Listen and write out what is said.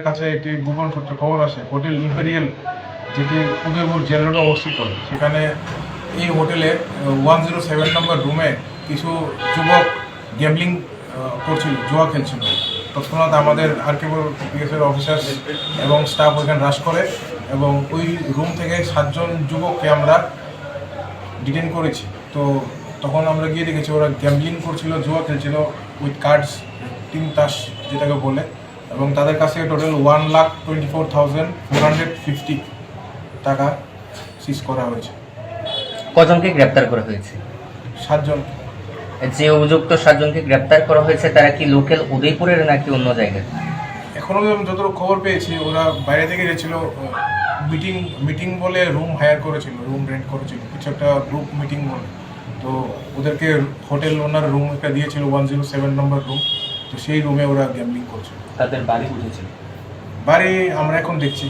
কাছে একটি গোপন সূত্রে খবর আসে হোটেল ইম্পেরিয়াল যেটি উদয়পুর জেল রোডে অবস্থিত, সেখানে এই হোটেলে 107 নম্বর রুমে কিছু যুবক গ্যাম্বলিং করছিল, জুয়া খেলছিল। তৎক্ষণাৎ আমাদের আরকেপুর পিএসের অফিসার এবং স্টাফ ওইখানে হ্রাস করে এবং ওই রুম থেকে 7 জন যুবককে আমরা ডিটেন করেছি। তো তখন আমরা গিয়ে দেখেছি ওরা গ্যাম্বলিং করছিল, জুয়া খেলছিল উইথ কার্ডস, টিম তাস যেটাকে বলে, এবং তাদের কাছে টোটাল 1,24,450 টাকা সিজ করা হয়েছে। কজনকে গ্রেপ্তার করা হয়েছে? 7 জন। যে অভিযুক্ত 7 জনকে গ্রেপ্তার করা হয়েছে তারা কি লোকাল উদয়পুরের নাকি অন্য জায়গায়? এখনও যতটুকু খবর পেয়েছি ওরা বাইরে থেকে গেছিল, মিটিং বলে রুম হায়ার করেছিল, রুম রেন্ট করেছিল, কিছু একটা গ্রুপ মিটিং বলে। তো ওদেরকে হোটেল ওনার রুম একটা দিয়েছিল 107 নম্বর রুম, তো সেই রুমে ওরা গ্যাম্বলিং করছিল। তাদের বাড়ি বুঝেছিল? বাড়ি আমরা এখন দেখছি।